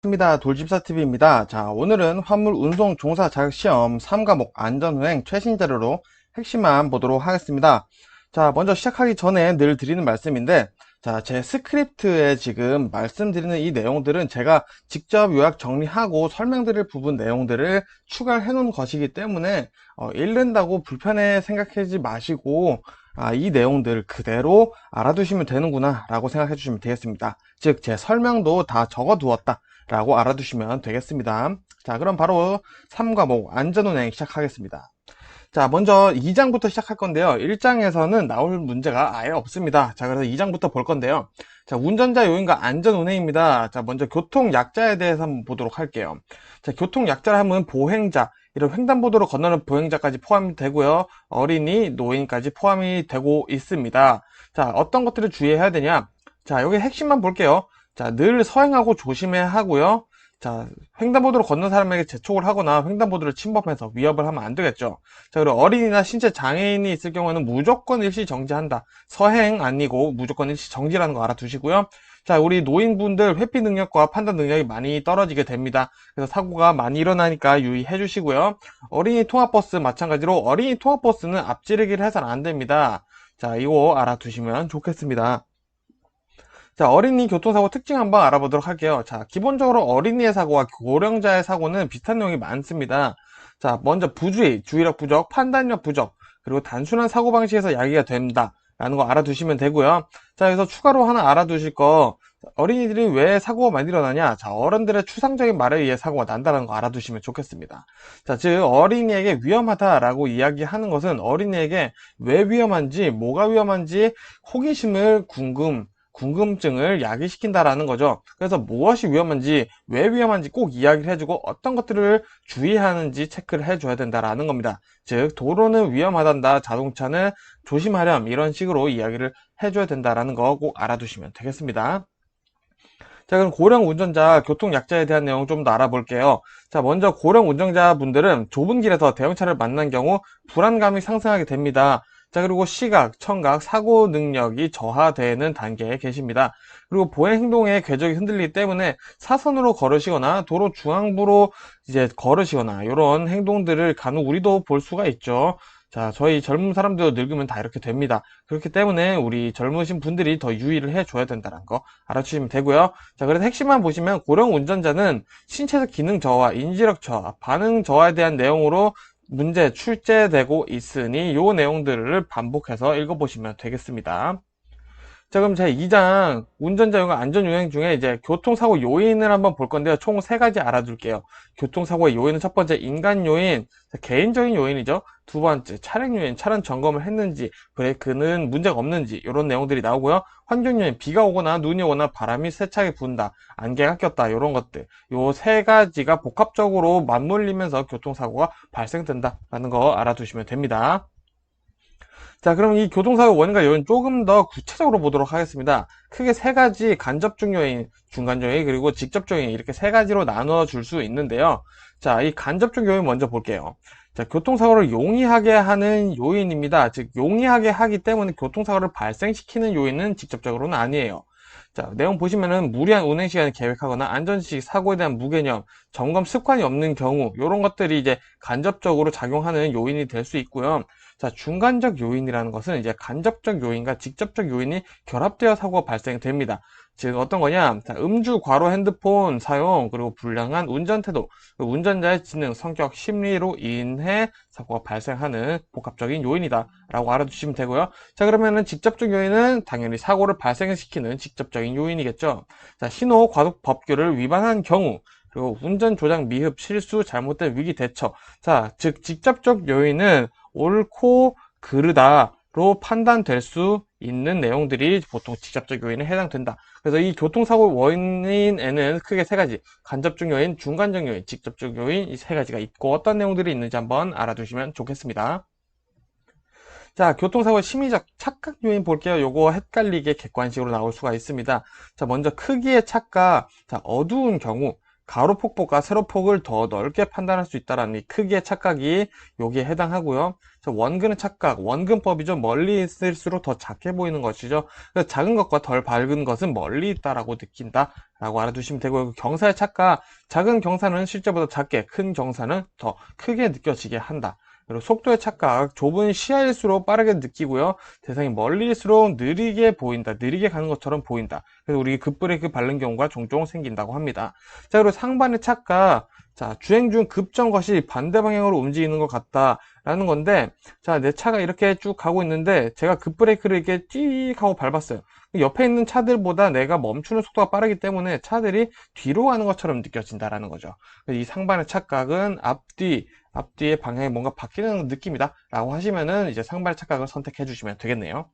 반갑습니다. 돌집사TV입니다. 자, 오늘은 화물 운송 종사 자격시험 3과목 안전운행 최신 자료로 핵심만 보도록 하겠습니다. 자, 먼저 시작하기 전에 늘 드리는 말씀인데, 자, 제 스크립트에 지금 말씀드리는 이 내용들은 제가 직접 요약 정리하고 설명드릴 부분 내용들을 추가해 놓은 것이기 때문에 읽는다고 불편해 생각하지 마시고 이 내용들 그대로 알아두시면 되는구나 라고 생각해 주시면 되겠습니다. 즉 제 설명도 다 적어 두었다 라고 알아두시면 되겠습니다. 자, 그럼 바로 3과목 안전운행 시작하겠습니다. 자, 먼저 2장부터 시작할 건데요. 1장에서는 나올 문제가 아예 없습니다. 자, 그래서 2장부터 볼 건데요. 자, 운전자 요인과 안전운행입니다. 자, 먼저 교통약자에 대해서 한번 보도록 할게요. 자, 교통약자를 하면 보행자, 이런 횡단보도로 건너는 보행자까지 포함이 되고요. 어린이, 노인까지 포함이 되고 있습니다. 자, 어떤 것들을 주의해야 되냐? 자, 여기 핵심만 볼게요. 자, 늘 서행하고 조심해야 하고요. 자, 횡단보도로 걷는 사람에게 재촉을 하거나 횡단보도를 침범해서 위협을 하면 안 되겠죠. 자, 그리고 어린이나 신체 장애인이 있을 경우에는 무조건 일시 정지한다. 서행 아니고 무조건 일시 정지라는 거 알아두시고요. 자, 우리 노인분들 회피 능력과 판단 능력이 많이 떨어지게 됩니다. 그래서 사고가 많이 일어나니까 유의해 주시고요. 어린이 통합버스 마찬가지로 어린이 통합버스는 앞지르기를 해서는 안 됩니다. 자, 이거 알아두시면 좋겠습니다. 자, 어린이 교통사고 특징 한번 알아보도록 할게요. 자, 기본적으로 어린이의 사고와 고령자의 사고는 비슷한 내용이 많습니다. 자, 먼저 부주의, 주의력 부족, 판단력 부족, 그리고 단순한 사고방식에서 야기가 된다 라는 거 알아두시면 되고요. 자, 여기서 추가로 하나 알아두실 거, 어린이들이 왜 사고가 많이 일어나냐? 자, 어른들의 추상적인 말에 의해 사고가 난다는 거 알아두시면 좋겠습니다. 자, 즉 어린이에게 위험하다라고 이야기하는 것은 어린이에게 왜 위험한지, 뭐가 위험한지 호기심을 궁금증을 야기시킨다라는 거죠. 그래서 무엇이 위험한지, 왜 위험한지 꼭 이야기를 해주고 어떤 것들을 주의하는지 체크를 해줘야 된다라는 겁니다. 즉, 도로는 위험하단다, 자동차는 조심하렴, 이런 식으로 이야기를 해줘야 된다라는 거 꼭 알아두시면 되겠습니다. 자, 그럼 고령 운전자 교통약자에 대한 내용 좀 더 알아볼게요. 자, 먼저 고령 운전자분들은 좁은 길에서 대형차를 만난 경우 불안감이 상승하게 됩니다. 자, 그리고 시각, 청각, 사고 능력이 저하되는 단계에 계십니다. 그리고 보행 행동의 궤적이 흔들리기 때문에 사선으로 걸으시거나 도로 중앙부로 이제 걸으시거나 이런 행동들을 간혹 우리도 볼 수가 있죠. 자, 저희 젊은 사람들도 늙으면 다 이렇게 됩니다. 그렇기 때문에 우리 젊으신 분들이 더 유의를 해줘야 된다는 거 알아주시면 되고요. 자, 그래서 핵심만 보시면 고령 운전자는 신체적 기능 저하, 인지력 저하, 반응 저하에 대한 내용으로 문제 출제되고 있으니 요 내용들을 반복해서 읽어보시면 되겠습니다. 자, 그럼 제 2장 운전자 요가 안전요행 중에 이제 교통사고 요인을 한번 볼 건데요. 총 3가지 알아둘게요. 교통사고의 요인은 첫 번째 인간 요인, 개인적인 요인이죠. 두 번째 차량 요인, 차량 점검을 했는지, 브레이크는 문제가 없는지 이런 내용들이 나오고요. 환경 요인, 비가 오거나 눈이 오거나 바람이 세차게 분다, 안개가 꼈다 이런 것들, 요 3가지가 복합적으로 맞물리면서 교통사고가 발생된다라는 거 알아두시면 됩니다. 자, 그럼 이 교통사고 원인과 요인 조금 더 구체적으로 보도록 하겠습니다. 크게 3가지 간접적 요인, 중간적 요인, 그리고 직접적 요인 이렇게 3가지로 나누어 줄 수 있는데요. 자, 이 간접적 요인 먼저 볼게요. 자, 교통사고를 용이하게 하는 요인입니다. 즉, 용이하게 하기 때문에 교통사고를 발생시키는 요인은 직접적으로는 아니에요. 자, 내용 보시면은 무리한 운행 시간을 계획하거나 안전식 사고에 대한 무개념, 점검 습관이 없는 경우 이런 것들이 이제 간접적으로 작용하는 요인이 될 수 있고요. 자, 중간적 요인이라는 것은 이제 간접적 요인과 직접적 요인이 결합되어 사고가 발생됩니다. 즉 어떤 거냐? 자, 음주, 과로, 핸드폰 사용, 그리고 불량한 운전 태도, 운전자의 지능, 성격, 심리로 인해 사고가 발생하는 복합적인 요인이다 라고 알아두시면 되고요. 자, 그러면은 직접적 요인은 당연히 사고를 발생시키는 직접적인 요인이겠죠. 자, 신호, 과속 법규를 위반한 경우, 그리고 운전 조작, 미흡, 실수, 잘못된 위기 대처. 자, 즉 직접적 요인은 옳고 그르다로 판단될 수 있는 내용들이 보통 직접적 요인에 해당된다. 그래서 이 교통사고 원인에는 크게 3가지, 간접적 요인, 중간적 요인, 직접적 요인 이 3가지가 있고 어떤 내용들이 있는지 한번 알아두시면 좋겠습니다. 자, 교통사고의 심리적 착각 요인 볼게요. 요거 헷갈리게 객관식으로 나올 수가 있습니다. 자, 먼저 크기의 착각, 자, 어두운 경우, 가로폭보다 세로폭을 더 넓게 판단할 수 있다는 이 크기의 착각이 여기에 해당하고요. 원근의 착각, 원근법이죠. 멀리 있을수록 더 작게 보이는 것이죠. 그래서 작은 것과 덜 밝은 것은 멀리 있다라고 느낀다 라고 알아두시면 되고요. 경사의 착각, 작은 경사는 실제보다 작게, 큰 경사는 더 크게 느껴지게 한다. 그리고 속도의 착각, 좁은 시야일수록 빠르게 느끼고요. 대상이 멀리일수록 느리게 보인다. 느리게 가는 것처럼 보인다. 그래서 우리 급브레이크 밟는 경우가 종종 생긴다고 합니다. 자, 그리고 상반의 착각. 자, 주행 중 급정 것이 반대 방향으로 움직이는 것 같다라는 건데, 자, 내 차가 이렇게 쭉 가고 있는데, 제가 급브레이크를 이렇게 띡 하고 밟았어요. 옆에 있는 차들보다 내가 멈추는 속도가 빠르기 때문에 차들이 뒤로 가는 것처럼 느껴진다라는 거죠. 이 상반의 착각은 앞뒤의 방향이 뭔가 바뀌는 느낌이다 라고 하시면은 이제 상반의 착각을 선택해 주시면 되겠네요.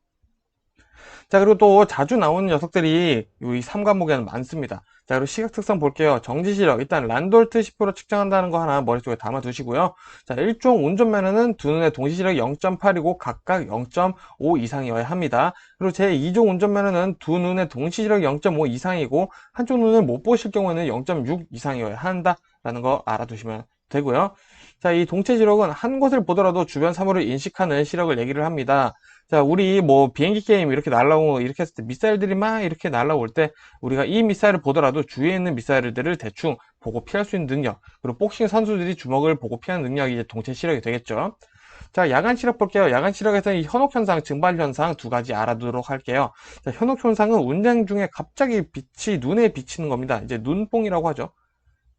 자, 그리고 또 자주 나오는 녀석들이 이 3과목에는 많습니다. 자, 그리고 시각 특성 볼게요. 정지 시력. 일단 란돌트 10% 측정한다는 거 하나 머릿속에 담아 두시고요. 자, 1종 운전면허는 두 눈의 동시 시력이 0.8이고 각각 0.5 이상이어야 합니다. 그리고 제 2종 운전면허는 두 눈의 동시 시력이 0.5 이상이고 한쪽 눈을 못 보실 경우에는 0.6 이상이어야 한다라는 거 알아두시면 되고요. 자, 이 동체 시력은 한 곳을 보더라도 주변 사물을 인식하는 시력을 얘기를 합니다. 자, 우리 뭐 비행기 게임 이렇게 날라오고 이렇게 했을 때 미사일들이 막 이렇게 날라올 때 우리가 이 미사일을 보더라도 주위에 있는 미사일들을 대충 보고 피할 수 있는 능력, 그리고 복싱 선수들이 주먹을 보고 피하는 능력이 이제 동체 시력이 되겠죠. 자, 야간 시력 볼게요. 야간 시력에서는 이 현혹 현상, 증발 현상 두 가지 알아두도록 할게요. 자, 현혹 현상은 운행 중에 갑자기 빛이 눈에 비치는 겁니다. 이제 눈뽕이라고 하죠.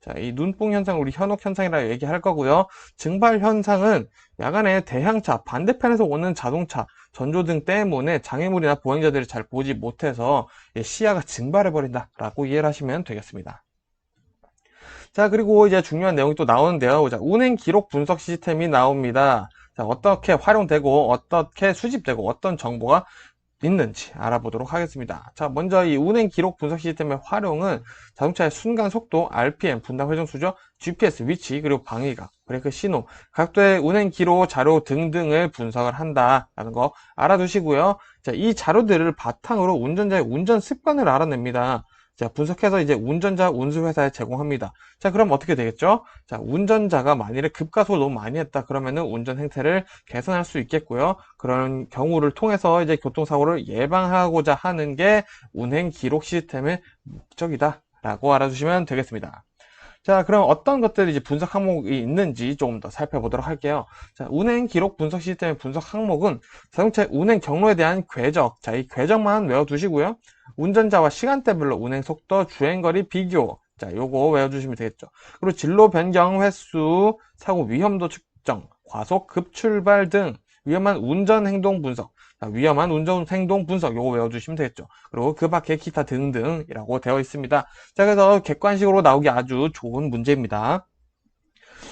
자, 이 눈뽕 현상 우리 현혹 현상이라 얘기할 거고요. 증발 현상은 야간에 대향차, 반대편에서 오는 자동차, 전조등 때문에 장애물이나 보행자들이 잘 보지 못해서 시야가 증발해 버린다라고 이해를 하시면 되겠습니다. 자, 그리고 이제 중요한 내용이 또 나오는데요. 자, 운행 기록 분석 시스템이 나옵니다. 자, 어떻게 활용되고 어떻게 수집되고 어떤 정보가 있는지 알아보도록 하겠습니다. 자, 먼저 이 운행 기록 분석 시스템의 활용은 자동차의 순간 속도, RPM, 분당 회전수죠, GPS 위치, 그리고 방위각, 브레이크 신호, 각도의 운행 기록 자료 등등을 분석을 한다라는 거 알아두시고요. 자, 이 자료들을 바탕으로 운전자의 운전 습관을 알아냅니다. 자, 분석해서 이제 운전자 운수회사에 제공합니다. 자, 그럼 어떻게 되겠죠? 자, 운전자가 만일에 급가속을 너무 많이 했다 그러면은 운전 행태를 개선할 수 있겠고요. 그런 경우를 통해서 이제 교통사고를 예방하고자 하는 게 운행 기록 시스템의 목적이다 라고 알아주시면 되겠습니다. 자, 그럼 어떤 것들이 이제 분석 항목이 있는지 조금 더 살펴보도록 할게요. 자, 운행 기록 분석 시스템의 분석 항목은 자동차의 운행 경로에 대한 궤적. 자, 이 궤적만 외워두시고요. 운전자와 시간대별로 운행 속도, 주행거리 비교. 자, 요거 외워주시면 되겠죠. 그리고 진로 변경 횟수, 사고 위험도 측정, 과속, 급출발 등 위험한 운전 행동 분석. 자, 위험한 운전 행동 분석 요거 외워주시면 되겠죠. 그리고 그 밖에 기타 등등이라고 되어 있습니다. 자, 그래서 객관식으로 나오기 아주 좋은 문제입니다.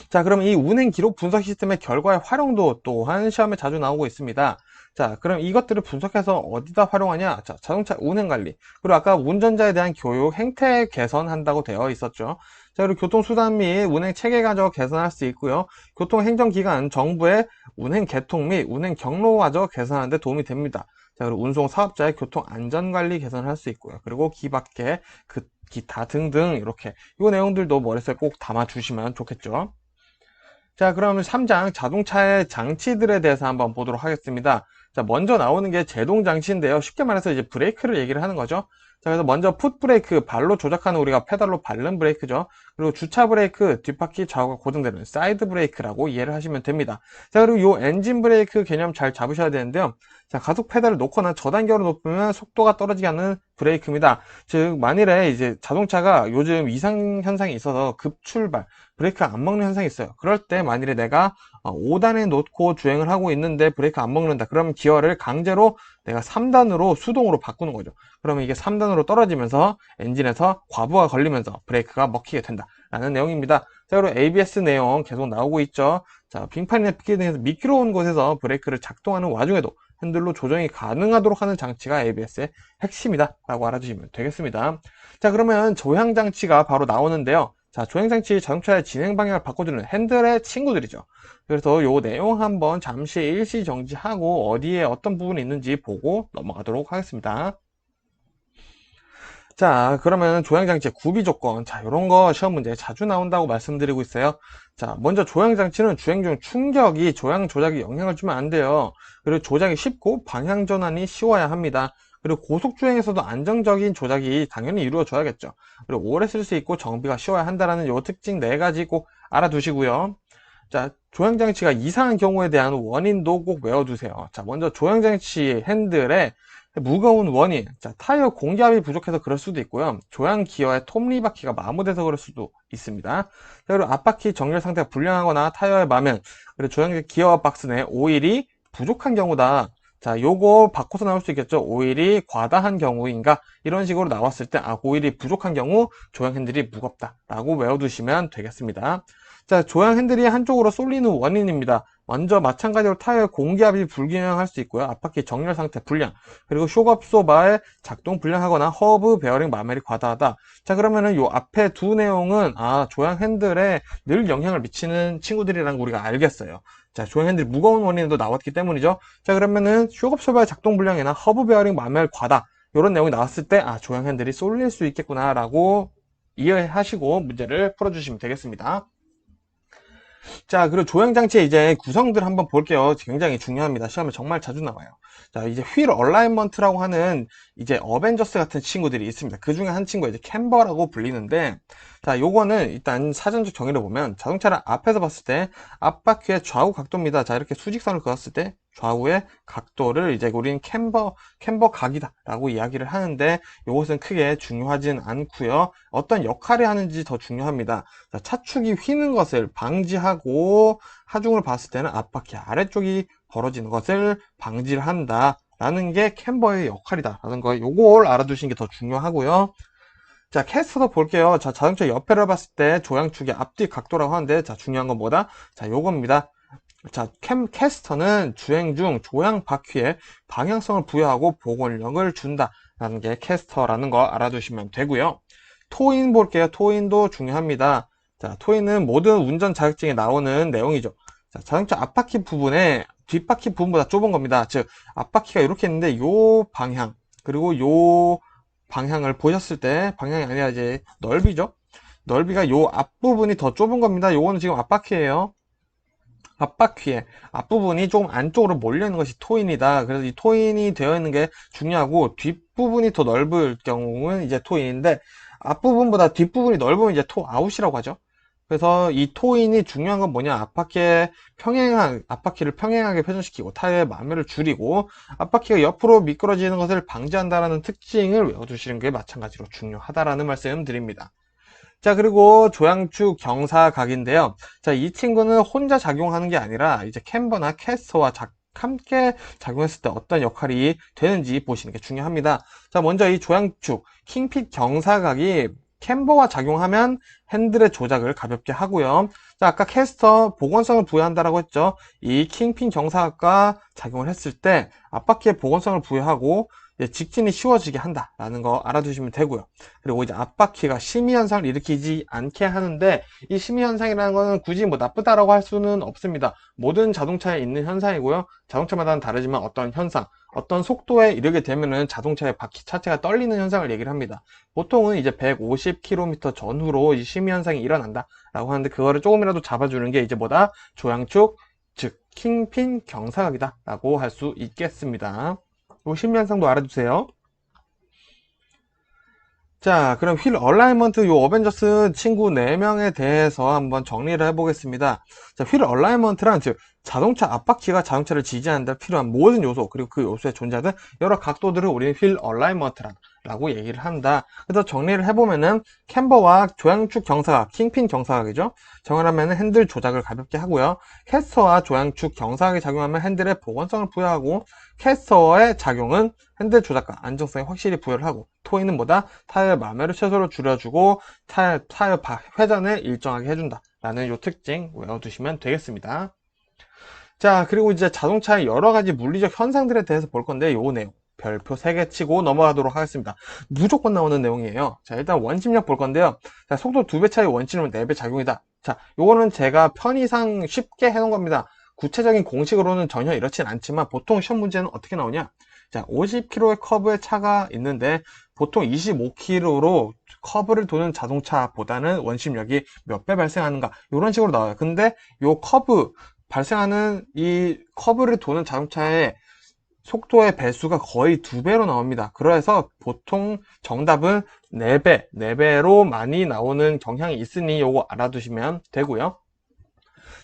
자, 그럼 이 운행 기록 분석 시스템의 결과의 활용도 또한 시험에 자주 나오고 있습니다. 자, 그럼 이것들을 분석해서 어디다 활용하냐? 자, 자동차 운행 관리. 그리고 아까 운전자에 대한 교육, 행태 개선한다고 되어 있었죠. 자, 그리고 교통수단 및 운행 체계가적 개선할 수 있고요. 교통행정기관, 정부의 운행 계통 및 운행 경로가적 개선하는 데 도움이 됩니다. 자, 그리고 운송 사업자의 교통 안전관리 개선할 수 있고요. 그리고 기밖에 기타 등등 이렇게 이 내용들도 머릿속에 꼭 담아 주시면 좋겠죠. 자, 그러면 3장 자동차의 장치들에 대해서 한번 보도록 하겠습니다. 자, 먼저 나오는 게 제동 장치인데요. 쉽게 말해서 이제 브레이크를 얘기를 하는 거죠. 자, 그래서 먼저 풋 브레이크, 발로 조작하는 우리가 페달로 밟는 브레이크죠. 그리고 주차 브레이크, 뒷바퀴 좌우가 고정되는 사이드 브레이크라고 이해를 하시면 됩니다. 자, 그리고 요 엔진 브레이크 개념 잘 잡으셔야 되는데요. 자, 가속 페달을 놓거나 저단계로 높으면 속도가 떨어지게 하는 브레이크입니다. 즉, 만일에 이제 자동차가 요즘 이상 현상이 있어서 급출발, 브레이크가 안 먹는 현상이 있어요. 그럴 때 만일에 내가 5단에 놓고 주행을 하고 있는데 브레이크 안 먹는다. 그러면 기어를 강제로 내가 3단으로 수동으로 바꾸는 거죠. 그러면 이게 3단으로 떨어지면서 엔진에서 과부하 걸리면서 브레이크가 먹히게 된다. 라는 내용입니다. 자, 그리고 ABS 내용 계속 나오고 있죠. 자, 빙판이나 빗길 등에서 미끄러운 곳에서 브레이크를 작동하는 와중에도 핸들로 조정이 가능하도록 하는 장치가 ABS의 핵심이다 라고 알아주시면 되겠습니다. 자, 그러면 조향장치가 바로 나오는데요. 자, 조향장치 자동차의 진행 방향을 바꿔주는 핸들의 친구들이죠. 그래서 요 내용 한번 잠시 일시 정지하고 어디에 어떤 부분이 있는지 보고 넘어가도록 하겠습니다. 자, 그러면 조향장치의 구비 조건. 자, 이런 거 시험 문제에 자주 나온다고 말씀드리고 있어요. 자, 먼저 조향장치는 주행 중 충격이 조향 조작에 영향을 주면 안 돼요. 그리고 조작이 쉽고 방향 전환이 쉬워야 합니다. 그리고 고속주행에서도 안정적인 조작이 당연히 이루어져야겠죠. 그리고 오래 쓸 수 있고 정비가 쉬워야 한다는 요 특징 4가지 꼭 알아두시고요. 자, 조향장치가 이상한 경우에 대한 원인도 꼭 외워두세요. 자, 먼저 조향장치 핸들에 무거운 원인. 자, 타이어 공기압이 부족해서 그럴 수도 있고요. 조향 기어의 톱니바퀴가 마모돼서 그럴 수도 있습니다. 그리고 앞바퀴 정렬 상태가 불량하거나 타이어의 마면, 그리고 조향 기어 박스 내 오일이 부족한 경우다. 자, 요거 바꿔서 나올 수 있겠죠. 오일이 과다한 경우인가? 이런 식으로 나왔을 때, 오일이 부족한 경우 조향 핸들이 무겁다. 라고 외워두시면 되겠습니다. 자, 조향 핸들이 한쪽으로 쏠리는 원인입니다. 먼저 마찬가지로 타이어의 공기압이 불균형할 수 있고요. 앞바퀴 정렬 상태 불량, 그리고 쇼업소바의 작동 불량하거나 허브 베어링 마멜이 과다하다. 자, 그러면은 요 앞에 두 내용은 조향 핸들에 늘 영향을 미치는 친구들이라는 거 우리가 알겠어요. 자, 조향 핸들이 무거운 원인도 나왔기 때문이죠. 자, 그러면은 쇼업소바의 작동 불량이나 허브 베어링 마멜 과다, 이런 내용이 나왔을 때 조향 핸들이 쏠릴 수 있겠구나라고 이해하시고 문제를 풀어주시면 되겠습니다. 자, 그리고 조향장치의 이제 구성들 한번 볼게요. 굉장히 중요합니다. 시험에 정말 자주 나와요. 자, 이제 휠 얼라이먼트라고 하는 이제 어벤져스 같은 친구들이 있습니다. 그 중에 한 친구가 이제 캠버라고 불리는데, 자, 요거는 일단 사전적 정의를 보면 자동차를 앞에서 봤을 때 앞바퀴의 좌우 각도입니다. 자, 이렇게 수직선을 그었을 때 좌우의 각도를 이제 우리는 캠버 각이다 라고 이야기를 하는데, 요것은 크게 중요하진 않고요. 어떤 역할을 하는지 더 중요합니다. 자, 차축이 휘는 것을 방지하고 하중을 봤을 때는 앞바퀴 아래쪽이 벌어지는 것을 방지를 한다 라는 게 캠버의 역할이다 라는 거, 요걸 알아두시는 게 더 중요하고요. 자, 캐스터도 볼게요. 자, 자동차 옆에를 봤을 때 조향축의 앞뒤 각도라고 하는데, 자, 중요한 건 뭐다? 자, 요겁니다. 자, 캐스터는 주행 중 조향 바퀴에 방향성을 부여하고 복원력을 준다라는 게 캐스터라는 거 알아두시면 되고요. 토인 볼게요. 토인도 중요합니다. 자, 토인은 모든 운전 자격증에 나오는 내용이죠. 자, 자동차 앞바퀴 부분에 뒷바퀴 부분보다 좁은 겁니다. 즉, 앞바퀴가 이렇게 있는데 요 방향, 그리고 요 방향을 보셨을 때, 방향이 아니라 이제 넓이죠. 넓이가 요 앞부분이 더 좁은 겁니다. 요거는 지금 앞바퀴예요. 앞바퀴에 앞부분이 조금 안쪽으로 몰려 있는 것이 토인이다. 그래서 이 토인이 되어 있는 게 중요하고, 뒷부분이 더 넓을 경우는 이제 토인인데, 앞부분보다 뒷부분이 넓으면 이제 토아웃이라고 하죠. 그래서 이 토인이 중요한 건 뭐냐? 앞바퀴를 평행하게 회전시키고 타이어의 마멸을 줄이고 앞바퀴가 옆으로 미끄러지는 것을 방지한다는 특징을 외워두시는 게 마찬가지로 중요하다라는 말씀 드립니다. 자, 그리고 조향축 경사각인데요. 자, 이 친구는 혼자 작용하는 게 아니라 이제 캠버나 캐스터와 함께 작용했을 때 어떤 역할이 되는지 보시는 게 중요합니다. 자, 먼저 이 조향축 킹핏 경사각이 캠버와 작용하면 핸들의 조작을 가볍게 하고요. 자, 아까 캐스터 복원성을 부여한다라고 했죠. 이 킹핀 경사각과 작용을 했을 때 앞바퀴에 복원성을 부여하고 직진이 쉬워지게 한다라는 거 알아두시면 되고요. 그리고 이제 앞바퀴가 심의 현상을 일으키지 않게 하는데, 이 심의 현상이라는 거는 굳이 뭐 나쁘다라고 할 수는 없습니다. 모든 자동차에 있는 현상이고요. 자동차마다는 다르지만 어떤 현상, 어떤 속도에 이르게 되면은 자동차의 바퀴 자체가 떨리는 현상을 얘기를 합니다. 보통은 이제 150km 전후로 이 심의 현상이 일어난다라고 하는데, 그거를 조금이라도 잡아주는 게 이제 뭐다? 조향축, 즉 킹핀 경사각이다라고 할 수 있겠습니다. 요 심리현상도 알아두세요. 자, 그럼 휠 얼라이먼트 요 어벤져스 친구 4명에 대해서 한번 정리를 해보겠습니다. 자, 휠 얼라이먼트란 즉 자동차 앞바퀴가 자동차를 지지하는 데 필요한 모든 요소, 그리고 그 요소에 존재하는 여러 각도들을 우리는 휠 얼라이먼트라고 얘기를 한다. 그래서 정리를 해보면은 캠버와 조향축 경사각, 킹핀 경사각이죠. 정하면 핸들 조작을 가볍게 하고요. 캐스터와 조향축 경사각이 작용하면 핸들의 복원성을 부여하고, 캐스터의 작용은 핸들 조작과 안정성에 확실히 부여를 하고, 토이는 뭐다? 타이어 마멸을 최소로 줄여주고 타이어 회전을 일정하게 해준다 라는 요 특징 외워두시면 되겠습니다. 자, 그리고 이제 자동차의 여러가지 물리적 현상들에 대해서 볼 건데, 요 내용 별표 3개 치고 넘어가도록 하겠습니다. 무조건 나오는 내용이에요. 자, 일단 원심력 볼 건데요. 자, 속도 2배 차이 원심력은 4배 작용이다. 자, 요거는 제가 편의상 쉽게 해놓은 겁니다. 구체적인 공식으로는 전혀 이렇진 않지만 보통 시험 문제는 어떻게 나오냐? 자, 50km의 커브의 차가 있는데 보통 25km로 커브를 도는 자동차보다는 원심력이 몇 배 발생하는가 이런 식으로 나와요. 근데 요 커브 발생하는 이 커브를 도는 자동차의 속도의 배수가 거의 2배로 나옵니다. 그래서 보통 정답은 4배, 4배로 많이 나오는 경향이 있으니 요거 알아두시면 되고요.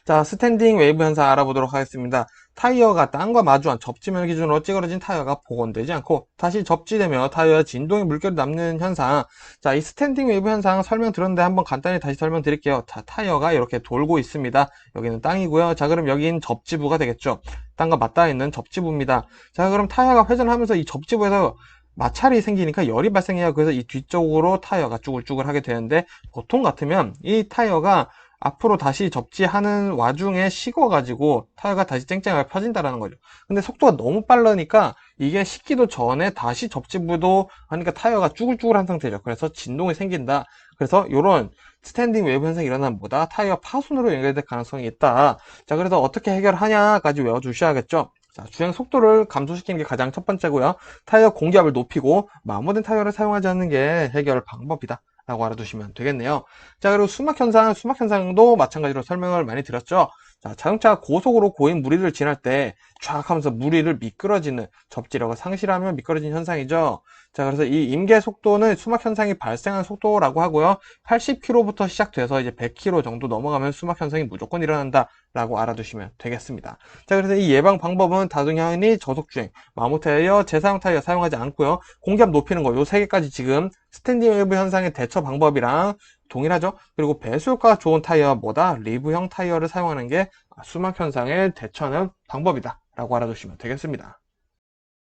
자, 스탠딩 웨이브 현상 알아보도록 하겠습니다. 타이어가 땅과 마주한 접지면을 기준으로 찌그러진 타이어가 복원되지 않고 다시 접지되며 타이어에 진동의 물결이 남는 현상. 자, 이 스탠딩 웨이브 현상 설명드렸는데 한번 간단히 다시 설명드릴게요. 자, 타이어가 이렇게 돌고 있습니다. 여기는 땅이고요. 자, 그럼 여긴 접지부가 되겠죠. 땅과 맞닿아 있는 접지부입니다. 자, 그럼 타이어가 회전하면서 이 접지부에서 마찰이 생기니까 열이 발생해요. 그래서 이 뒤쪽으로 타이어가 쭈글쭈글 하게 되는데 보통 같으면 이 타이어가 앞으로 다시 접지하는 와중에 식어가지고 타이어가 다시 쨍쨍하게 펴진다라는 거죠. 근데 속도가 너무 빠르니까 이게 식기도 전에 다시 접지부도 하니까 타이어가 쭈글쭈글한 상태죠. 그래서 진동이 생긴다. 그래서 이런 스탠딩 웨이브 현상이 일어나면 뭐다? 타이어 파손으로 연결될 가능성이 있다. 자, 그래서 어떻게 해결하냐까지 외워주셔야겠죠. 자, 주행 속도를 감소시키는 게 가장 첫 번째고요. 타이어 공기압을 높이고 마모된 타이어를 사용하지 않는 게 해결 방법이다 라고 알아두시면 되겠네요. 자, 그리고 수막 현상도 마찬가지로 설명을 많이 드렸죠. 자, 자동차가 고속으로 고인 무리를 지날 때 쫙 하면서 무리를 미끄러지는 접지력을 상실하면 미끄러지는 현상이죠. 자, 그래서 이 임계 속도는 수막 현상이 발생한 속도라고 하고요. 80km부터 시작돼서 이제 100km 정도 넘어가면 수막 현상이 무조건 일어난다 라고 알아두시면 되겠습니다. 자, 그래서 이 예방 방법은 다중형이 저속주행, 마모 타이어, 재사용 타이어 사용하지 않고요. 공기압 높이는 거 요 세 개까지 지금 스탠딩 웨이브 현상의 대처 방법이랑 동일하죠. 그리고 배수 효과가 좋은 타이어 뭐다? 리브형 타이어를 사용하는 게 수막 현상에 대처하는 방법이다 라고 알아두시면 되겠습니다.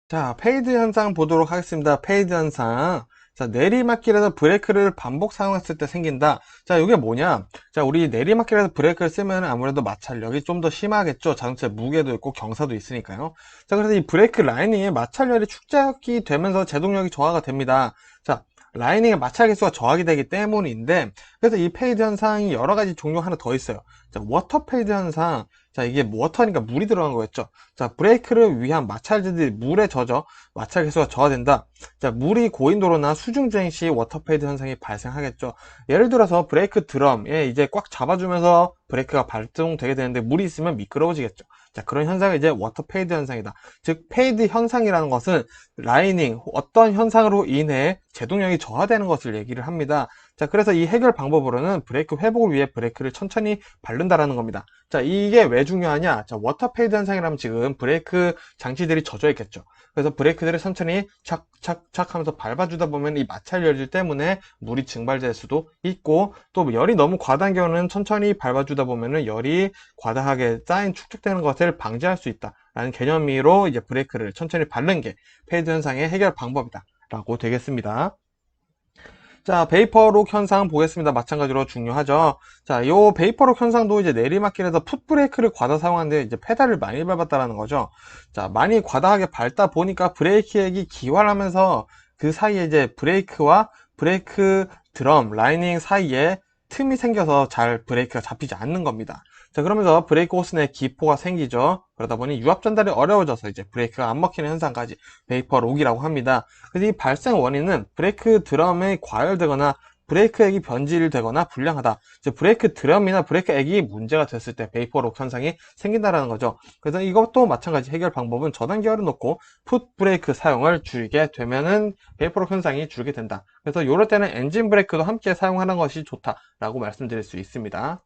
자, 페이드 현상 보도록 하겠습니다. 페이드 현상. 자, 내리막길에서 브레이크를 반복 사용했을 때 생긴다. 자, 이게 뭐냐? 자, 우리 내리막길에서 브레이크를 쓰면 아무래도 마찰력이 좀 더 심하겠죠. 자동차에 무게도 있고 경사도 있으니까요. 자, 그래서 이 브레이크 라이닝에 마찰열이 축적이 되면서 제동력이 저하가 됩니다. 자, 라이닝의 마찰 개수가 저하가 되기 때문인데, 그래서 이 페이드 현상이 여러 가지 종류 하나 더 있어요. 자, 워터 페이드 현상. 자, 이게 워터니까 물이 들어간 거였죠. 자, 브레이크를 위한 마찰들이 물에 젖어 마찰 개수가 저하된다. 자, 물이 고인도로나 수중주행 시 워터페이드 현상이 발생하겠죠. 예를 들어서 브레이크 드럼에 이제 꽉 잡아주면서 브레이크가 발동되게 되는데 물이 있으면 미끄러워지겠죠. 자, 그런 현상이 이제 워터페이드 현상이다. 즉, 페이드 현상이라는 것은 라이닝, 어떤 현상으로 인해 제동력이 저하되는 것을 얘기를 합니다. 자, 그래서 이 해결 방법으로는 브레이크 회복을 위해 브레이크를 천천히 밟는다라는 겁니다. 자, 이게 왜 중요하냐? 자, 워터페이드 현상이라면 지금 브레이크 장치들이 젖어 있겠죠. 그래서 브레이크들을 천천히 착착착 하면서 밟아주다 보면 이 마찰열 때문에 물이 증발될 수도 있고, 또 열이 너무 과다한 경우는 천천히 밟아주다 보면 열이 과다하게 쌓인 축적되는 것을 방지할 수 있다 라는 개념으로 이제 브레이크를 천천히 밟는 게 페이드 현상의 해결 방법이다 라고 되겠습니다. 자, 베이퍼록 현상 보겠습니다. 마찬가지로 중요하죠. 자, 요 베이퍼록 현상도 이제 내리막길에서 풋브레이크를 과다 사용하는데 이제 페달을 많이 밟았다라는 거죠. 자, 많이 과다하게 밟다 보니까 브레이크액이 기활하면서 그 사이에 이제 브레이크와 브레이크 드럼, 라이닝 사이에 틈이 생겨서 잘 브레이크가 잡히지 않는 겁니다. 자, 그러면서 브레이크 호스 내 기포가 생기죠. 그러다 보니 유압 전달이 어려워져서 이제 브레이크가 안 먹히는 현상까지 베이퍼 록이라고 합니다. 그래서 이 발생 원인은 브레이크 드럼에 과열되거나 브레이크액이 변질되거나 불량하다. 즉 브레이크 드럼이나 브레이크액이 문제가 됐을 때 베이퍼 록 현상이 생긴다라는 거죠. 그래서 이것도 마찬가지 해결 방법은 저단기열을 놓고 풋 브레이크 사용을 줄이게 되면은 베이퍼 록 현상이 줄게 된다. 그래서 이럴 때는 엔진 브레이크도 함께 사용하는 것이 좋다라고 말씀드릴 수 있습니다.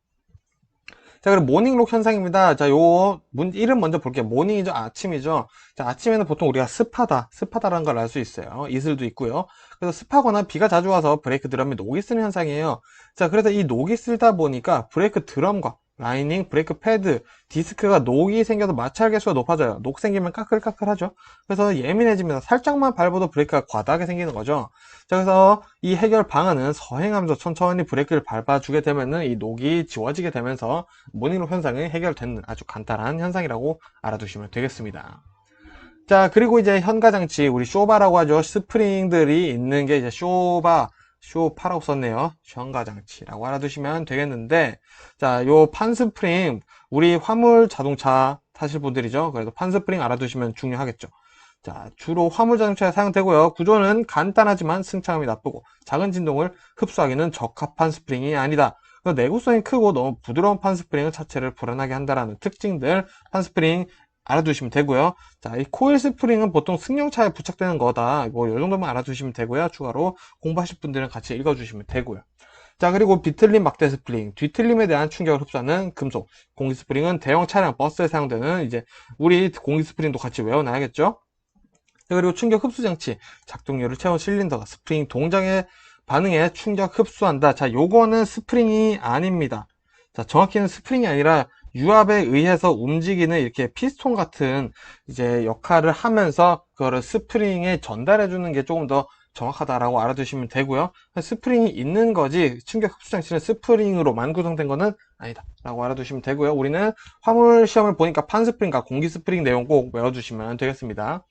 자, 그리고 모닝록 현상입니다. 자, 이름 먼저 볼게요. 모닝이죠. 아침이죠. 자, 아침에는 보통 우리가 습하다라는 걸 알 수 있어요. 이슬도 있고요. 그래서 습하거나 비가 자주 와서 브레이크 드럼이 녹이 쓰는 현상이에요. 자, 그래서 이 녹이 쓰다 보니까 브레이크 드럼과 라이닝, 브레이크 패드, 디스크가 녹이 생겨서 마찰 개수가 높아져요. 녹 생기면 까끌까끌하죠. 그래서 예민해집니다. 살짝만 밟아도 브레이크가 과다하게 생기는 거죠. 자, 그래서 이 해결 방안은 서행하면서 천천히 브레이크를 밟아주게 되면은 이 녹이 지워지게 되면서 모닝록 현상이 해결되는 아주 간단한 현상이라고 알아두시면 되겠습니다. 자, 그리고 이제 현가장치, 우리 쇼바라고 하죠. 스프링들이 있는 게 이제 쇼파라고 썼네요. 현가장치라고 알아두시면 되겠는데, 자, 요 판스프링, 우리 화물 자동차 타실 분들이죠. 그래서 판스프링 알아두시면 중요하겠죠. 자, 주로 화물 자동차에 사용되고요. 구조는 간단하지만 승차감이 나쁘고 작은 진동을 흡수하기는 적합한 스프링이 아니다. 내구성이 크고 너무 부드러운 판 스프링은 차체를 불안하게 한다라는 특징들 판 스프링 알아두시면 되고요. 자, 이 코일 스프링은 보통 승용차에 부착되는 거다. 뭐, 이 정도만 알아두시면 되고요. 추가로 공부하실 분들은 같이 읽어주시면 되고요. 자, 그리고 비틀림 막대 스프링, 뒤틀림에 대한 충격을 흡수하는 금속. 공기 스프링은 대형 차량, 버스에 사용되는 이제 우리 공기 스프링도 같이 외워놔야겠죠? 자, 그리고 충격 흡수 장치, 작동률을 채운 실린더가 스프링 동작의 반응에 충격 흡수한다. 자, 요거는 스프링이 아닙니다. 자, 정확히는 스프링이 아니라 유압에 의해서 움직이는 이렇게 피스톤 같은 이제 역할을 하면서 그거를 스프링에 전달해 주는 게 조금 더 정확하다라고 알아두시면 되고요. 스프링이 있는 거지 충격 흡수 장치는 스프링으로만 구성된 거는 아니다 라고 알아두시면 되고요. 우리는 화물 시험을 보니까 판 스프링과 공기 스프링 내용 꼭 외워주시면 되겠습니다.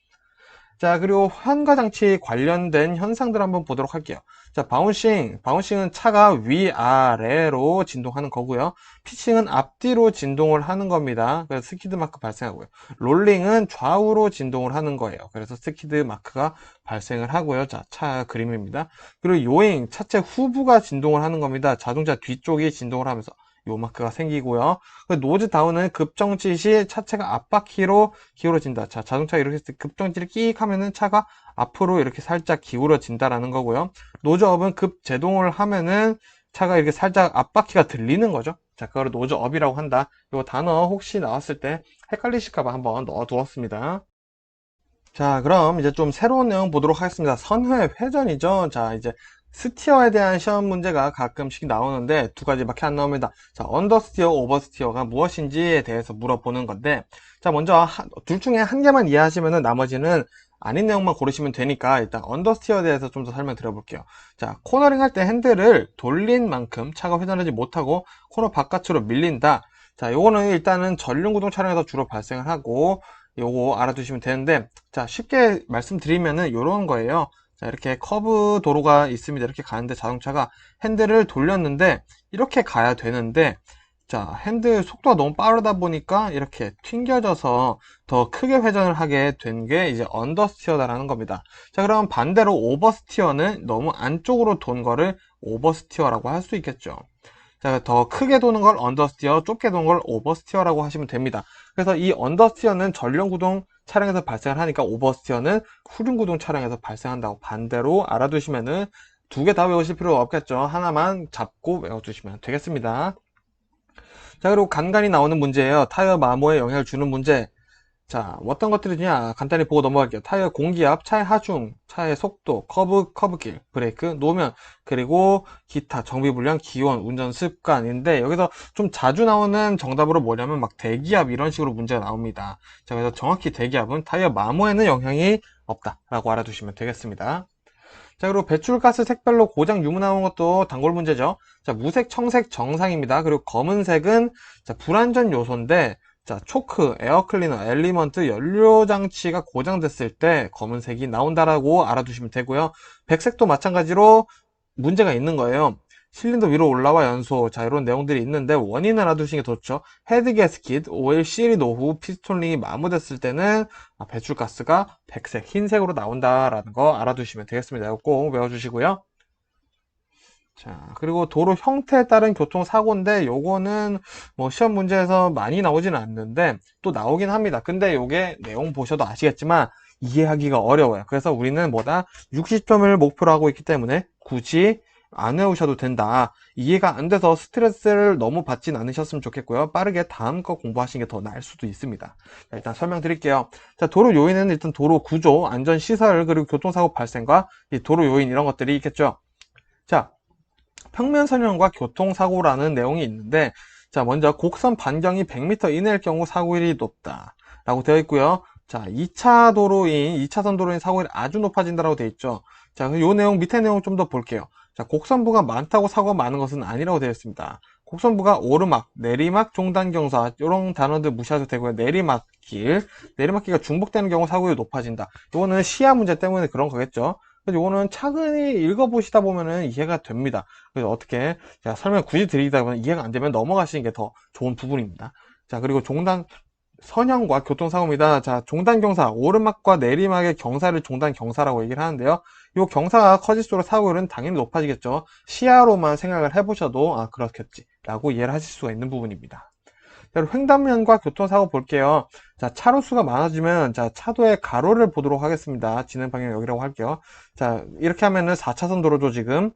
자, 그리고 환과 장치 관련된 현상들 한번 보도록 할게요. 자, 바운싱은 차가 위아래로 진동하는 거고요. 피칭은 앞뒤로 진동을 하는 겁니다. 그래서 스키드 마크 발생하고요. 롤링은 좌우로 진동을 하는 거예요. 그래서 스키드 마크가 발생을 하고요. 자, 차 그림입니다. 그리고 요잉, 차체 후부가 진동을 하는 겁니다. 자동차 뒤쪽이 진동을 하면서 요 마크가 생기고요. 노즈 다운은 급정지 시 차체가 앞바퀴로 기울어진다. 자, 자동차가 이렇게 했을 때 급정지를 끼익 하면은 차가 앞으로 이렇게 살짝 기울어진다라는 거고요. 노즈 업은 급제동을 하면은 차가 이렇게 살짝 앞바퀴가 들리는 거죠. 자, 그거를 노즈 업이라고 한다. 요 단어 혹시 나왔을 때 헷갈리실까봐 한번 넣어두었습니다. 자, 그럼 이제 좀 새로운 내용 보도록 하겠습니다. 선회 회전이죠. 자, 이제 스티어에 대한 시험 문제가 가끔씩 나오는데 두 가지밖에 안 나옵니다. 자, 언더스티어, 오버스티어가 무엇인지에 대해서 물어보는 건데, 자, 먼저 둘 중에 한 개만 이해하시면은 나머지는 아닌 내용만 고르시면 되니까 일단 언더스티어에 대해서 좀 더 설명드려 볼게요. 자, 코너링 할 때 핸들을 돌린 만큼 차가 회전하지 못하고 코너 바깥으로 밀린다. 자, 요거는 일단은 전륜구동 차량에서 주로 발생을 하고 요거 알아두시면 되는데, 자, 쉽게 말씀드리면은 요런 거예요. 자, 이렇게 커브 도로가 있습니다. 이렇게 가는데 자동차가 핸들을 돌렸는데 이렇게 가야 되는데, 자, 핸들 속도가 너무 빠르다 보니까 이렇게 튕겨져서 더 크게 회전을 하게 된 게 이제 언더스티어다라는 겁니다. 자, 그럼 반대로 오버스티어는 너무 안쪽으로 돈 거를 오버스티어라고 할 수 있겠죠. 자, 더 크게 도는 걸 언더스티어, 좁게 도는 걸 오버스티어라고 하시면 됩니다. 그래서 이 언더스티어는 전륜구동 차량에서 발생을 하니까 오버스티어는 후륜구동 차량에서 발생한다고 반대로 알아두시면은 두 개 다 외우실 필요 없겠죠. 하나만 잡고 외워두시면 되겠습니다. 자, 그리고 간간히 나오는 문제예요. 타이어 마모에 영향을 주는 문제. 자, 어떤 것들이냐 간단히 보고 넘어갈게요. 타이어 공기압, 차의 하중, 차의 속도, 커브길, 브레이크, 노면, 그리고 기타, 정비불량, 기온, 운전 습관인데 여기서 좀 자주 나오는 정답으로 뭐냐면 막 대기압 이런 식으로 문제가 나옵니다. 자, 그래서 정확히 대기압은 타이어 마모에는 영향이 없다라고 알아두시면 되겠습니다. 자, 그리고 배출가스 색별로 고장 유무 나오는 것도 단골 문제죠. 자, 무색, 청색 정상입니다. 그리고 검은색은 자, 불안전 요소인데 자, 초크, 에어클리너, 엘리먼트, 연료장치가 고장됐을 때 검은색이 나온다라고 알아두시면 되고요. 백색도 마찬가지로 문제가 있는 거예요. 실린더 위로 올라와 연소, 자, 이런 내용들이 있는데 원인 알아두시는 게 좋죠. 헤드 가스킷, 오일 실이 노후, 피스톤링이 마모됐을 때는 배출가스가 백색, 흰색으로 나온다라는 거 알아두시면 되겠습니다. 이거 꼭 외워주시고요. 자, 그리고 도로 형태에 따른 교통사고인데 요거는 뭐 시험 문제에서 많이 나오지는 않는데 또 나오긴 합니다. 근데 요게 내용 보셔도 아시겠지만 이해하기가 어려워요. 그래서 우리는 뭐다 60점을 목표로 하고 있기 때문에 굳이 안 외우셔도 된다. 이해가 안 돼서 스트레스를 너무 받진 않으셨으면 좋겠고요. 빠르게 다음 거 공부하시는 게 더 나을 수도 있습니다. 자, 일단 설명드릴게요. 자, 도로 요인은 일단 도로 구조, 안전시설, 그리고 교통사고 발생과 이 도로 요인 이런 것들이 있겠죠. 자, 평면 선형과 교통사고라는 내용이 있는데, 자, 먼저 곡선 반경이 100m 이내일 경우 사고율이 높다 라고 되어 있고요. 자, 2차선 도로인 사고율이 아주 높아진다라고 되어 있죠. 자, 요 내용 밑에 내용 좀 더 볼게요. 자, 곡선부가 많다고 사고가 많은 것은 아니라고 되어 있습니다. 곡선부가 오르막, 내리막, 종단경사 이런 단어들 무시하셔도 되고요. 내리막길가 중복되는 경우 사고율이 높아진다. 이거는 시야 문제 때문에 그런 거겠죠. 그래서 이거는 차근히 읽어보시다 보면은 이해가 됩니다. 그래서 어떻게 제가 설명 굳이 드리다 보면 이해가 안 되면 넘어가시는 게 더 좋은 부분입니다. 자, 그리고 선형과 교통사고입니다. 자, 종단경사, 오르막과 내리막의 경사를 종단경사라고 얘기를 하는데요. 이 경사가 커질수록 사고율은 당연히 높아지겠죠. 시야로만 생각을 해보셔도 아 그렇겠지 라고 이해를 하실 수가 있는 부분입니다. 자, 그리고 횡단면과 교통사고 볼게요. 자, 차로수가 많아지면 자 차도의 가로를 보도록 하겠습니다. 진행 방향 여기라고 할게요. 자, 이렇게 하면은 4차선 도로죠 지금.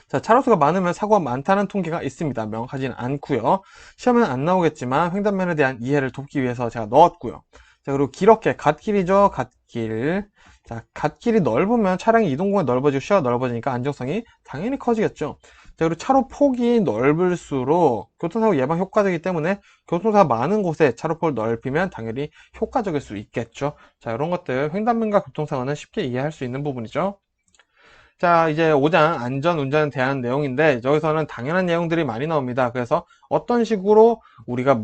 자, 차로수가 많으면 사고가 많다는 통계가 있습니다. 명확하지는 않고요. 시험에는 안 나오겠지만 횡단면에 대한 이해를 돕기 위해서 제가 넣었고요. 자, 그리고 길어게 갓길이죠. 갓길. 자, 갓길이 넓으면 차량의 이동공간이 넓어지고 시야가 넓어지니까 안정성이 당연히 커지겠죠. 자, 그리고 차로 폭이 넓을수록 교통사고 예방 효과적이기 때문에 교통사가 많은 곳에 차로폭을 넓히면 당연히 효과적일 수 있겠죠. 자, 이런 것들 횡단면과 교통사고는 쉽게 이해할 수 있는 부분이죠. 자, 이제 5장 안전운전에 대한 내용인데 여기서는 당연한 내용들이 많이 나옵니다. 그래서 어떤 식으로 우리가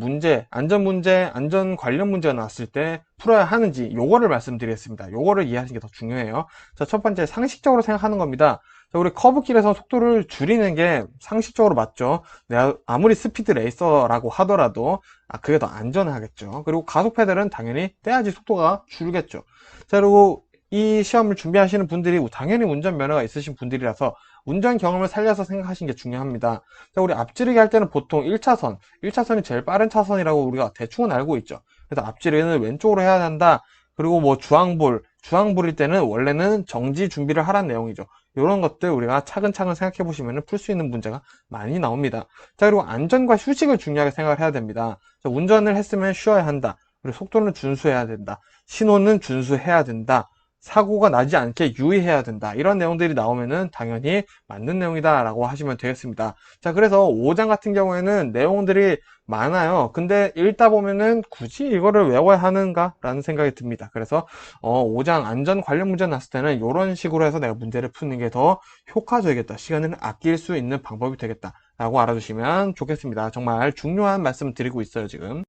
안전 문제, 안전 관련 문제가 나왔을 때 풀어야 하는지 요거를 말씀드리겠습니다. 요거를 이해하시는 게 더 중요해요. 자, 첫 번째 상식적으로 생각하는 겁니다. 자, 우리 커브길에서 속도를 줄이는 게 상식적으로 맞죠. 내가 아무리 스피드 레이서라고 하더라도 그게 더 안전하겠죠. 그리고 가속 페달은 당연히 떼야지 속도가 줄겠죠. 자, 그리고 이 시험을 준비하시는 분들이 당연히 운전면허가 있으신 분들이라서 운전 경험을 살려서 생각하시는 게 중요합니다. 자, 우리 앞지르기 할 때는 보통 1차선이 제일 빠른 차선이라고 우리가 대충은 알고 있죠. 그래서 앞지르기는 왼쪽으로 해야 한다. 그리고 뭐 주황불일 때는 원래는 정지 준비를 하라는 내용이죠. 이런 것들 우리가 차근차근 생각해 보시면 풀 수 있는 문제가 많이 나옵니다. 자, 그리고 안전과 휴식을 중요하게 생각을 해야 됩니다. 자, 운전을 했으면 쉬어야 한다. 그리고 속도는 준수해야 된다. 신호는 준수해야 된다. 사고가 나지 않게 유의해야 된다. 이런 내용들이 나오면은 당연히 맞는 내용이다 라고 하시면 되겠습니다. 자, 그래서 5장 같은 경우에는 내용들이 많아요. 근데 읽다 보면은 굳이 이거를 외워야 하는가 라는 생각이 듭니다. 그래서 5장 안전 관련 문제 났을 때는 이런 식으로 해서 내가 문제를 푸는 게 더 효과적이겠다. 시간을 아낄 수 있는 방법이 되겠다 라고 알아두시면 좋겠습니다. 정말 중요한 말씀 드리고 있어요 지금.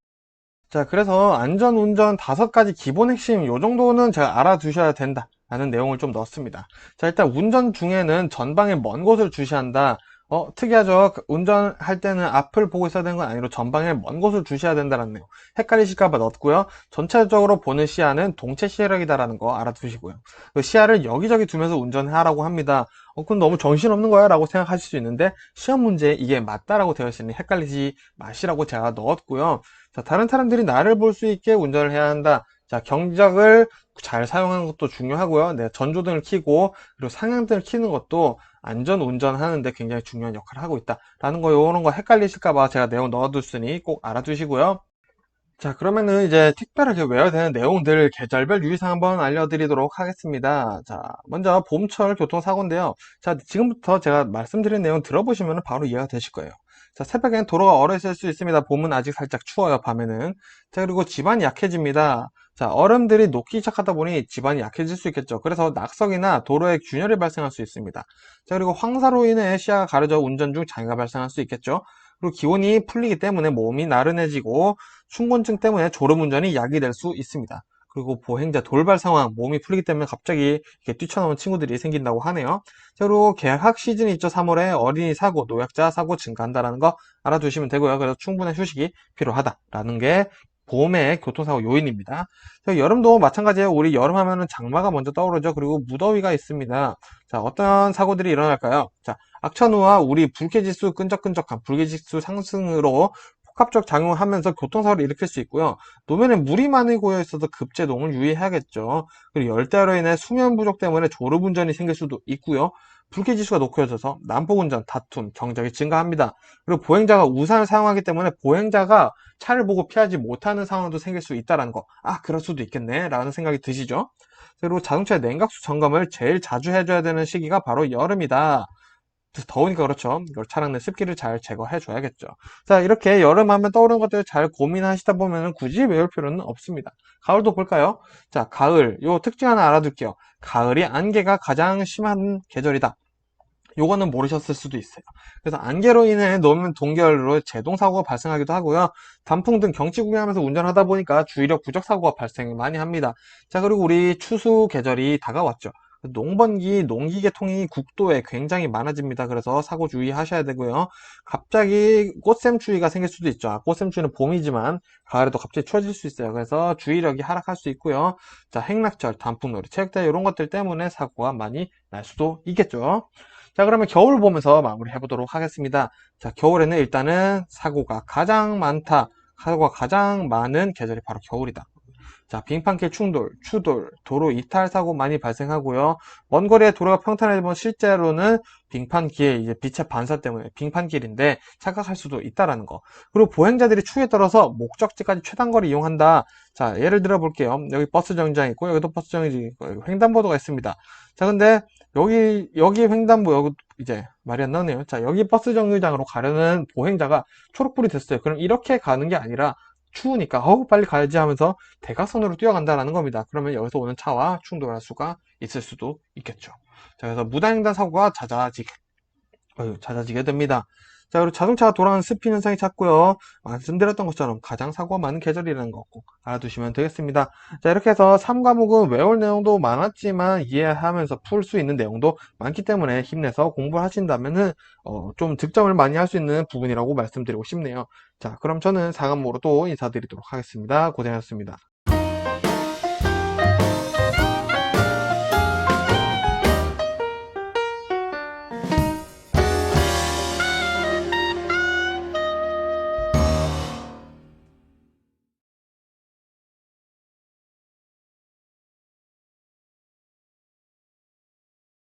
자, 그래서 안전운전 5가지 기본 핵심 요 정도는 제가 알아두셔야 된다 라는 내용을 좀 넣었습니다. 자, 일단 운전 중에는 전방에 먼 곳을 주시한다. 특이하죠. 운전할 때는 앞을 보고 있어야 되는 건 아니고 전방에 먼 곳을 주셔야 된다는 내용. 헷갈리실까봐 넣었고요. 전체적으로 보는 시야는 동체 시력이다라는 거 알아두시고요. 그 시야를 여기저기 두면서 운전하라고 합니다. 그건 너무 정신없는 거야 라고 생각하실 수 있는데 시험 문제에 이게 맞다라고 되어 있으니 헷갈리지 마시라고 제가 넣었고요. 자, 다른 사람들이 나를 볼 수 있게 운전을 해야 한다. 자, 경적을 잘 사용하는 것도 중요하고요. 네, 전조등을 켜고 그리고 상향등을 켜는 것도 안전 운전하는데 굉장히 중요한 역할을 하고 있다라는 거 이런 거 헷갈리실까봐 제가 내용 넣어뒀으니 꼭 알아두시고요. 자, 그러면은 이제 특별하게 외워야 되는 내용들 계절별 유의사항 한번 알려드리도록 하겠습니다. 자, 먼저 봄철 교통사고인데요. 자, 지금부터 제가 말씀드린 내용 들어보시면 바로 이해가 되실 거예요. 자, 새벽엔 도로가 얼어 있을 수 있습니다. 봄은 아직 살짝 추워요, 밤에는. 자, 그리고 지반이 약해집니다. 자, 얼음들이 녹기 시작하다 보니 지반이 약해질 수 있겠죠. 그래서 낙석이나 도로에 균열이 발생할 수 있습니다. 자, 그리고 황사로 인해 시야가 가려져 운전 중 장애가 발생할 수 있겠죠. 그리고 기온이 풀리기 때문에 몸이 나른해지고 충곤증 때문에 졸음운전이 야기될 수 있습니다. 그리고 보행자 돌발 상황, 몸이 풀리기 때문에 갑자기 이렇게 뛰쳐나오는 친구들이 생긴다고 하네요. 자, 그리고 개학 시즌이 있죠. 3월에 어린이 사고, 노약자 사고 증가한다는 거 알아두시면 되고요. 그래서 충분한 휴식이 필요하다라는 게 봄의 교통사고 요인입니다. 자, 여름도 마찬가지예요. 우리 여름 하면은 장마가 먼저 떠오르죠. 그리고 무더위가 있습니다. 자, 어떤 사고들이 일어날까요? 자, 악천후와 우리 불쾌지수 끈적끈적한 불쾌지수 상승으로 복합적 작용을 하면서 교통사고를 일으킬 수 있고요. 노면에 물이 많이 고여 있어서 급제동을 유의해야겠죠. 그리고 열대야로 인해 수면 부족 때문에 졸음운전이 생길 수도 있고요. 불쾌지수가 높아져서 난폭운전, 다툼, 경적이 증가합니다. 그리고 보행자가 우산을 사용하기 때문에 보행자가 차를 보고 피하지 못하는 상황도 생길 수 있다는 거. 그럴 수도 있겠네 라는 생각이 드시죠. 그리고 자동차의 냉각수 점검을 제일 자주 해줘야 되는 시기가 바로 여름이다. 더우니까 그렇죠. 차량 내 습기를 잘 제거해 줘야겠죠. 자, 이렇게 여름 하면 떠오르는 것들 잘 고민하시다 보면 굳이 외울 필요는 없습니다. 가을도 볼까요? 자, 가을 요 특징 하나 알아둘게요. 가을이 안개가 가장 심한 계절이다. 요거는 모르셨을 수도 있어요. 그래서 안개로 인해 노면 동결로 제동사고가 발생하기도 하고요. 단풍 등 경치 구경하면서 운전하다 보니까 주의력 부족 사고가 발생을 많이 합니다. 자, 그리고 우리 추수 계절이 다가왔죠. 농번기, 농기계통이 국도에 굉장히 많아집니다. 그래서 사고 주의하셔야 되고요. 갑자기 꽃샘추위가 생길 수도 있죠. 꽃샘추위는 봄이지만 가을에도 갑자기 추워질 수 있어요. 그래서 주의력이 하락할 수 있고요. 자, 행락절, 단풍놀이, 체육대회 이런 것들 때문에 사고가 많이 날 수도 있겠죠. 자, 그러면 겨울 보면서 마무리 해보도록 하겠습니다. 자, 겨울에는 일단은 사고가 가장 많은 계절이 바로 겨울이다. 자, 빙판길 충돌, 추돌, 도로 이탈 사고 많이 발생하고요. 먼 거리에 도로가 평탄해지면 실제로는 빙판기에 이제 빛의 반사 때문에 빙판길인데 착각할 수도 있다라는 거. 그리고 보행자들이 추위에 떨어서 목적지까지 최단거리 이용한다. 자, 예를 들어 볼게요. 여기 버스 정류장 있고 여기도 버스 정류장 있고 여기 횡단보도가 있습니다. 자, 근데 여기 횡단보 여기 이제 말이 안 나오네요. 자, 여기 버스 정류장으로 가려는 보행자가 초록불이 됐어요. 그럼 이렇게 가는 게 아니라 추우니까 빨리 가야지 하면서 대각선으로 뛰어간다라는 겁니다. 그러면 여기서 오는 차와 충돌할 수가 있을 수도 있겠죠. 자, 그래서 무단횡단 사고가 잦아지게 됩니다. 자, 그리고 자동차가 돌아가는 스피 현상이 잦고요. 말씀드렸던 것처럼 가장 사고가 많은 계절이라는 거 꼭 알아두시면 되겠습니다. 자, 이렇게 해서 3과목은 외울 내용도 많았지만 이해하면서 풀 수 있는 내용도 많기 때문에 힘내서 공부를 하신다면은 좀 득점을 많이 할 수 있는 부분이라고 말씀드리고 싶네요. 자, 그럼 저는 4과목으로 또 인사드리도록 하겠습니다. 고생하셨습니다.